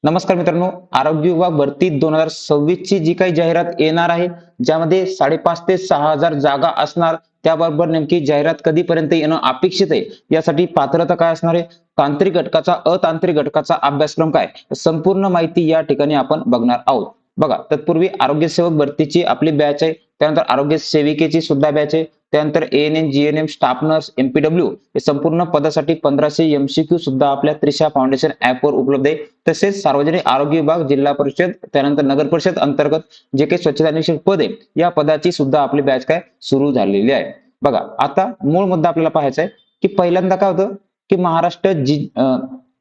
नमस्कार मित्रांनो, आरोग्य विभाग भरती 2026 ची जी काही जाहिरात येणार आहे, ज्यामध्ये 5,500 ते 6,000 जागा असणार. त्याबरोबर नेमकी जाहिरात कधीपर्यंत येणं अपेक्षित आहे, यासाठी पात्रता काय असणार आहे, तांत्रिक घटकाचा, अतांत्रिक घटकाचा अभ्यासक्रम काय, संपूर्ण माहिती या ठिकाणी आपण बघणार आहोत. बघा, तत्पूर्वी आरोग्य सेवक भरतीची आपली बॅच आहे, त्यानंतर आरोग्य सेविकेची सुद्धा बॅच आहे, त्यानंतर ANM, GNM, staff nurse, MPW हे संपूर्ण पदासाठी 1500 एमसीक्यू सुद्धा आपल्या त्रिशा फाउंडेशन ऍपवर उपलब्ध आहे. तसेच सार्वजनिक आरोग्य विभाग, जिल्हा परिषद, त्यानंतर नगर परिषद अंतर्गत जे काही स्वच्छता निरीक्षक पद आहे, या पदाची सुद्धा आपली बॅच काय सुरू झालेली आहे. बघा, आता मूळ मुद्दा आपल्याला पाहायचा आहे की पहिल्यांदा काय होतं की महाराष्ट्र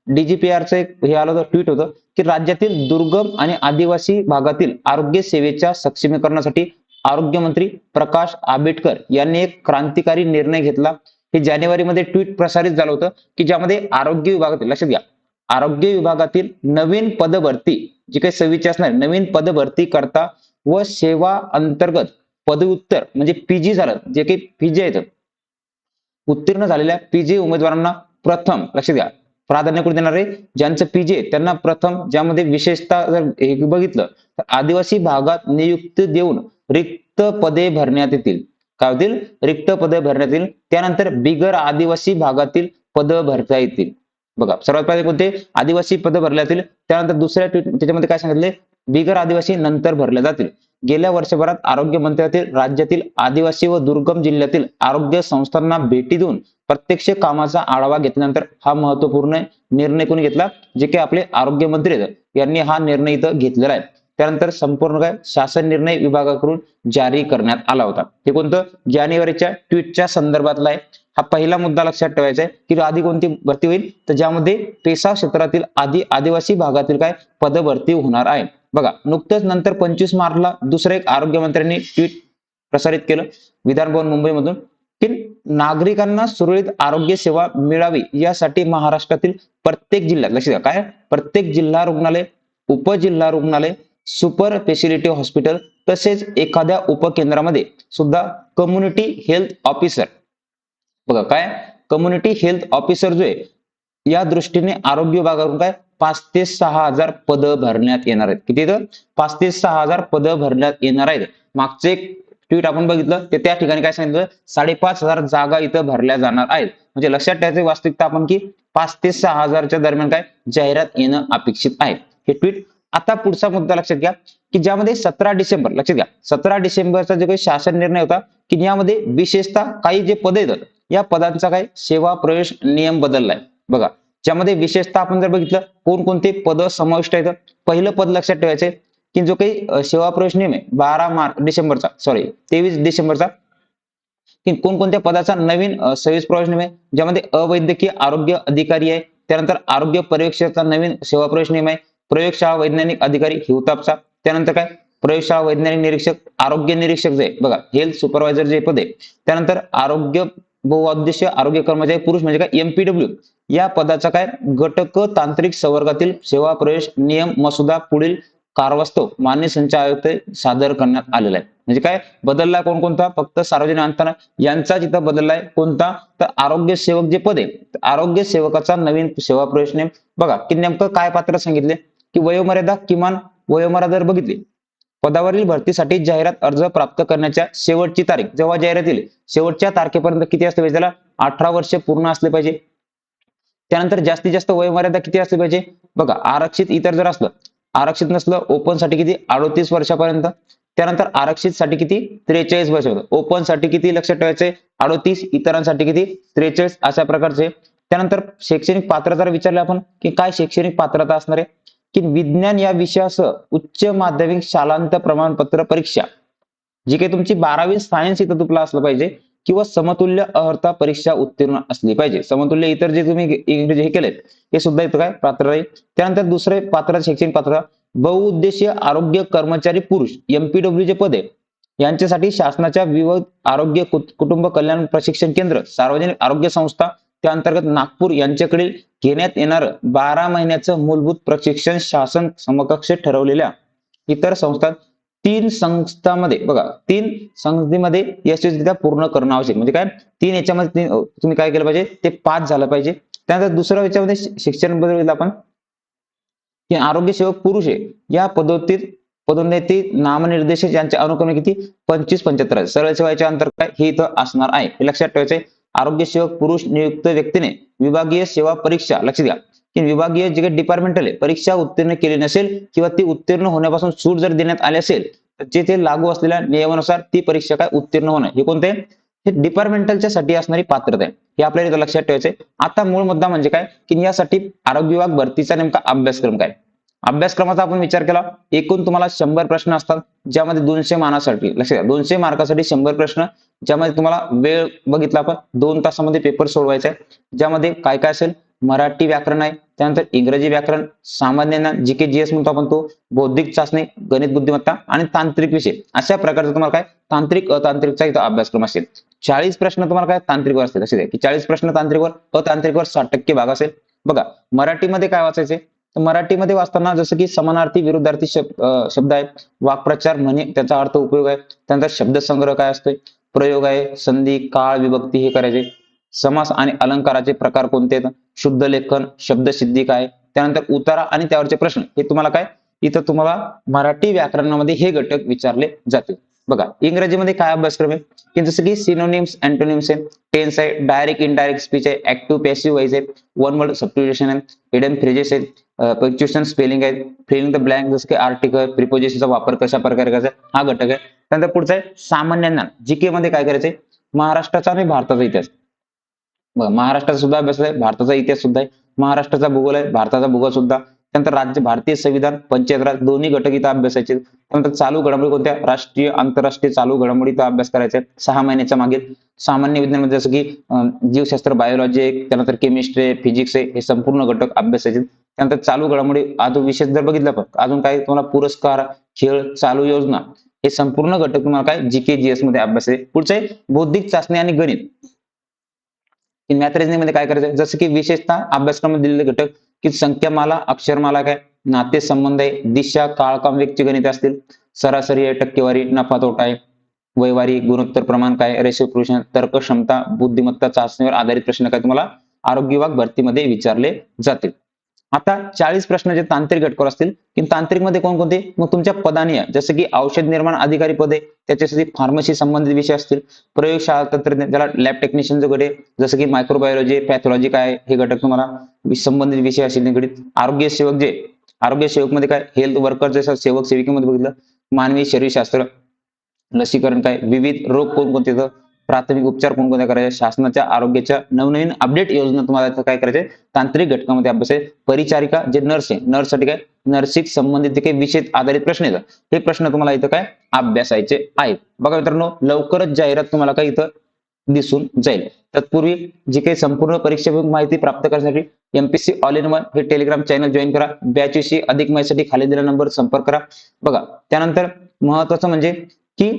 डीजीपीआरचं एक हे आलं होतं, ट्विट होतं की राज्यातील दुर्गम आणि आदिवासी भागातील आरोग्य सेवेच्या सक्षमीकरणासाठी आरोग्यमंत्री प्रकाश आंबेडकर यांनी एक क्रांतिकारी निर्णय घेतला. हे जानेवारीमध्ये ट्विट प्रसारित झालं होतं की ज्यामध्ये आरोग्य विभागातील, लक्षात घ्या, आरोग्य विभागातील नवीन पदभरती जी काही 26 असणार, नवीन पदभरती करता व सेवा अंतर्गत पदव्युत्तर म्हणजे पीजी झालं, जे काही पीजी आहेत, उत्तीर्ण झालेल्या पीजी उमेदवारांना प्रथम, लक्षात घ्या, प्राधान्य कुठे देणार आहे, ज्यांचं पीजी आहे त्यांना प्रथम, ज्यामध्ये विशेषतः जर हे बघितलं तर आदिवासी भागात नियुक्ती देऊन रिक्त पदे भरण्यात येतील. काय होतील? रिक्त पदे भरण्यात येतील. त्यानंतर बिगर आदिवासी भागातील पद भरता येतील. बघा, सर्वात पहिले कोणते? आदिवासी पद भरल्या जातील. त्यानंतर दुसऱ्या त्याच्यामध्ये काय सांगितले? बिगर आदिवासी नंतर भरल्या जातील. गेल्या वर्षभरात आरोग्य मंत्रालयातील राज्यातील आदिवासी व दुर्गम जिल्ह्यातील आरोग्य संस्थांना भेटी देऊन प्रत्यक्ष कामाचा आढावा घेतल्यानंतर हा महत्वपूर्ण निर्णय कोणी घेतला? जे काही आपले आरोग्य मंत्री आहेत यांनी हा निर्णय इथं घेतलेला आहे. त्यानंतर संपूर्ण काय शासन निर्णय विभागाकडून जारी करण्यात आला होता. हे कोणतं? जानेवारीच्या ट्विटच्या संदर्भातला आहे. हा पहिला मुद्दा लक्षात ठेवायचा आहे की आधी कोणती भरती होईल, तर ज्यामध्ये पेसा क्षेत्रातील आदिवासी भागातील काय पदभरती होणार आहे. बघा, नुकतंच नंतर 25 मार्चला दुसरं एक आरोग्यमंत्र्यांनी ट्विट प्रसारित केलं विधान भवन मुंबईमधून की नागरिकांना सुरळीत आरोग्य सेवा मिळावी यासाठी महाराष्ट्रातील प्रत्येक जिल्ह्यात, लक्षात घ्या, काय प्रत्येक जिल्हा रुग्णालय, उपजिल्हा रुग्णालय, सुपर स्पेशालिटी हॉस्पिटल तसेच एखाद्या उपकेंद्रामध्ये सुद्धा कम्युनिटी हेल्थ ऑफिसर, बघा काय, कम्युनिटी हेल्थ ऑफिसर जो आहे, या दृष्टीने आरोग्य विभागाकडून काय 5 ते 6,000 पद भरण्यात येणार आहेत. किती? 5 ते 6,000 पद भरण्यात येणार आहेत. मागचे एक ट्विट आपण बघितलं ते त्या ठिकाणी काय सांगितलं, 5,500 जागा इथं भरल्या जाणार आहेत. म्हणजे लक्षात ठेवायचं वास्तविकता आपण की 5 ते 6,000च्या दरम्यान काय जाहिरात येणं अपेक्षित आहे. हे ट्विट. आता पुढचा मुद्दा लक्षात घ्या की ज्यामध्ये 17 डिसेंबर, लक्षात घ्या, 17 डिसेंबरचा जो काही शासन निर्णय होता की यामध्ये विशेषतः काही जे पद येतात या पदांचा काय सेवा प्रवेश नियम बदललाय. बघा, ज्यामध्ये विशेषतः आपण जर बघितलं कोणकोणते पद समाविष्ट आहेत. पहिलं पद लक्षात ठेवायचंय की जो काही सेवा प्रवेश नियम आहे 23 डिसेंबरचा की कोणकोणत्या पदाचा नवीन 26 प्रवेश नियम आहे, ज्यामध्ये अवैद्यकीय आरोग्य अधिकारी आहे, त्यानंतर आरोग्य पर्यवेक्षकाचा नवीन सेवा प्रवेश नियम आहे, प्रयोगशाळा वैज्ञानिक अधिकारी हिवतापचा, त्यानंतर काय प्रयोगशाळा वैज्ञानिक निरीक्षक, आरोग्य निरीक्षक जे बघा हेल्थ सुपरवायझर जे पद आहे, त्यानंतर आरोग्य बहुउद्देशीय आरोग्य कर्मचारी पुरुष म्हणजे काय एमपीडब्ल्यू या पदाचा काय घटक तांत्रिक संवर्गातील सेवा प्रवेश नियम मसुदा पुढील कारवास्तव मान्य संचालक सादर करण्यात आलेला आहे. म्हणजे काय बदलला कोणकोणता? फक्त सार्वजनिक अंतराळ यांचाच इथं बदललाय. कोणता? तर आरोग्य सेवक जे पद आहे आरोग्य सेवकाचा नवीन सेवा प्रवेश नियम. बघा की नेमकं काय पात्र सांगितले की वयोमर्यादा, किमान वयोमर्यादा बघितली, पदावरील भरतीसाठी जाहिरात अर्ज प्राप्त करण्याच्या शेवटची तारीख, जेव्हा जाहिरात येईल शेवटच्या तारखेपर्यंत किती असले पाहिजे, त्याला 18 वर्ष पूर्ण असले पाहिजे. त्यानंतर जास्तीत जास्त वयोमर्यादा किती असली पाहिजे? बघा, आरक्षित इतर जर असलं, आरक्षित नसलं ओपन साठी किती 38 वर्षापर्यंत. त्यानंतर आरक्षित साठी किती 43 वर्ष, ओपन साठी किती लक्षात ठेवायचे 38, इतरांसाठी किती 43 अशा प्रकारचे. त्यानंतर शैक्षणिक पात्रता विचारले आपण की काय शैक्षणिक पात्रता असणार आहे की विज्ञान या विषयासह उच्च माध्यमिक शालांत प्रमाणपत्र परीक्षा, जी काही तुमची 12वी सायन्स इथं तुला असलं पाहिजे किंवा समतुल्य अर्हता परीक्षा उत्तीर्ण असली पाहिजे. समतुल्य इतर जे तुम्ही इंग्रजी हे केलेत हे सुद्धा इथं काय पात्र आहे. त्यानंतर दुसरे पात्र शैक्षणिक पात्रता बहुउद्देशीय आरोग्य कर्मचारी पुरुष एमपीडब्ल्यू जे पद आहे यांच्यासाठी शासनाच्या विविध आरोग्य कुटुंब कल्याण प्रशिक्षण केंद्र, सार्वजनिक आरोग्य संस्था त्या अंतर्गत नागपूर यांच्याकडील घेण्यात येणारं 12 महिन्याचं मूलभूत प्रशिक्षण शासन समकक्ष ठरवलेल्या इतर संस्था 3 संस्थांमध्ये, बघा 3 संस्थेमध्ये यशस्वीरित्या पूर्ण करणं आवश्यक. म्हणजे काय 3 याच्यामध्ये तुम्ही काय केलं पाहिजे ते पास झालं पाहिजे. त्यानंतर दुसऱ्या याच्यामध्ये शिक्षण बद्दल आपण की आरोग्य सेवक पुरुष आहे या पदोन्नती नामनिर्देशित यांचे अनुक्रमे किती 25-75 आहे. सरळ सेवाचे अंतर काय हे इथं असणार आहे, हे लक्षात ठेवायचंय. आरोग्य सेवक पुरुष नियुक्त व्यक्तीने विभागीय सेवा परीक्षा, लक्ष द्या की विभागीय जे काही डिपार्टमेंटल आहे परीक्षा उत्तीर्ण केली नसेल किंवा ती उत्तीर्ण होण्यापासून सूट जर देण्यात आली असेल तर जे ते लागू असलेल्या नियमानुसार ती परीक्षा काय उत्तीर्ण होणं, हे कोणते हे डिपार्टमेंटलच्या साठी असणारी पात्रता आहे, हे आपल्याला इथं लक्षात ठेवायचंय. आता मूळ मुद्दा म्हणजे काय की यासाठी आरोग्य विभाग भरतीचा नेमका अभ्यासक्रम काय. अभ्यासक्रमाचा आपण विचार केला, एकूण तुम्हाला 100 प्रश्न असतात ज्यामध्ये 200 मानासाठी, लक्षात घ्या 200 मार्कासाठी 100 प्रश्न, ज्यामध्ये तुम्हाला वेळ बघितला आपण 2 तासामध्ये पेपर सोडवायचा आहे. ज्यामध्ये काय काय असेल, मराठी व्याकरण आहे, त्यानंतर इंग्रजी व्याकरण, सामान्य ज्ञान जीके जीएस म्हणतो आपण तो, बौद्धिक चाचणी, गणित बुद्धिमत्ता आणि तांत्रिक विषय, अशा प्रकारचा तुम्हाला काय तांत्रिक अतांत्रिकचा इथं अभ्यासक्रम असेल. 40 प्रश्न तुम्हाला काय तांत्रिकवर असतील, लक्षात घ्या की 40 प्रश्न तांत्रिकवर, अतांत्रिकवर 60% भाग असेल. बघा मराठीमध्ये काय वाचायचे, तर मराठीमध्ये वाचताना जसं की समानार्थी विरुद्धार्थी शब्द आहेत, वाक्प्रचार म्हणे त्याचा अर्थ उपयोग आहे, त्यानंतर शब्दसंग्रह काय असतोय, प्रयोग आहे, संधी काळ विभक्ती हे करायचे, समास आणि अलंकाराचे प्रकार कोणते आहेत, शुद्ध लेखन, शब्दसिद्धी काय, त्यानंतर उतारा आणि त्यावरचे प्रश्न, हे तुम्हाला काय इथं तुम्हाला मराठी व्याकरणामध्ये हे घटक विचारले जातील. बघा इंग्रजीमध्ये काय अभ्यासक्रम आहे की जसं की सिनोनिम्स, अँटोनिम्स आहे, टेन्स आहे, डायरेक्ट इनडायरेक्ट स्पीच आहे, ऍक्टिव्ह पॅसिव्ह वॉइस आहे, वन वर्ड सबस्टिट्यूशन आहे, हिडन फ्रेजेस आहेत, पंक्च्युएशन स्पेलिंग आहे, फिलिंग द ब्लँक जसं की आर्टिकल प्रिपोजिशनचा वापर कशा प्रकारे करायचा हा घटक आहे. त्यानंतर पुढचा आहे सामान्य ज्ञान, जीके मध्ये काय करायचंय, महाराष्ट्राचा आणि भारताचा इतिहास. बघा महाराष्ट्राचा सुद्धा अभ्यास आहे, भारताचा इतिहास सुद्धा आहे, महाराष्ट्राचा भूगोल आहे, भारताचा भूगोल सुद्धा, त्यानंतर राज्य भारतीय संविधान, पंचायत राज दोन्ही घटक इथं अभ्यासायचे. त्यानंतर चालू घडामोडी कोणत्या, राष्ट्रीय आंतरराष्ट्रीय चालू घडामोडीचा अभ्यास करायचा आहे 6 महिन्याच्या मागे. सामान्य विज्ञान जसं की जीवशास्त्र, बायोलॉजी आहे, त्यानंतर केमिस्ट्री आहे, फिजिक्स आहे, हे संपूर्ण घटक अभ्यासायचे. त्यानंतर चालू घडामोडी अजून विशेष जर बघितलं पण अजून काही तुम्हाला पुरस्कार, खेळ, चालू योजना, हे संपूर्ण घटक तुम्हाला काय जीके जीएस मध्ये अभ्यास आहे. पुढचं आहे बौद्धिक चाचणी आणि गणित. मॅथ रिजनिंग मध्ये काय करायचं, जसं की विशेषतः अभ्यासक्रमात दिलेले घटक की संख्यामाला, अक्षरमाला काय, नाते संबंध आहे, दिशा काळ काम व्यक्ती गणित असतील, सरासरी आहे, टक्केवारी, नफा तोटा आहे, वैवारी, गुणोत्तर प्रमाण काय, रेशो प्रोशन, तर्क क्षमता, बुद्धिमत्ता चाचणीवर आधारित प्रश्न काय तुम्हाला आरोग्य विभाग भरतीमध्ये विचारले जातील. आता 40 प्रश्न जे तांत्रिक घटकावर असतील की तांत्रिक मध्ये कोणकोणते, मग तुमच्या पदानी जसं की औषध निर्माण अधिकारी पदे, त्याच्यासाठी फार्मसी संबंधित विषय असतील, प्रयोगशाळा तंत्रज्ञान ज्याला लॅब टेक्निशियन जो घडे, जसं की मायक्रोबायोलॉजी, पॅथॉलॉजी काय हे घटक तुम्हाला संबंधित विषय असतील निगडीत. आरोग्य सेवक जे आरोग्य सेवक मध्ये काय हेल्थ वर्कर जसं सेवक सेविकेमध्ये बघितलं, मानवी शरीरशास्त्र, लसीकरण काय, विविध रोग कोणकोणते, प्राथमिक उपचार कोणकोणत्या करायचे, शासनाच्या आरोग्याच्या नवनवीन अपडेट योजना तुम्हाला इथं काय करायचे तांत्रिक घटकामध्ये अभ्यास आहे. परिचारिका जे नर्स आहे, नर्स साठी काय नर्सिंग संबंधित जे काही विषय आधारित प्रश्न येतात हे प्रश्न तुम्हाला इथं काय अभ्यासायचे आहेत. बघा मित्रांनो लवकरच जाहिरात तुम्हाला काय इथं दिसून जाईल. तत्पूर्वी जी काही संपूर्ण परीक्षा माहिती प्राप्त करण्यासाठी एमपीएससी ऑल इन वन हे टेलिग्राम चॅनल जॉईन करा. बॅच विषयी अधिक माहितीसाठी खाली दिलेल्या नंबर संपर्क करा. बघा त्यानंतर महत्वाचं म्हणजे की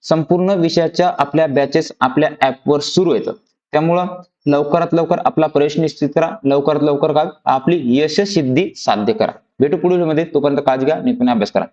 संपूर्ण विषयाच्या आपल्या बॅचेस आपल्या ऍपवर सुरू येतात, त्यामुळं लवकरात लवकर आपला प्रवेश निश्चित करा, लवकरात लवकर आपली यशस्सिद्धी साध्य करा. भेटू पुढील मध्ये, तोपर्यंत काळजी घ्या, नीटपणे अभ्यास करा.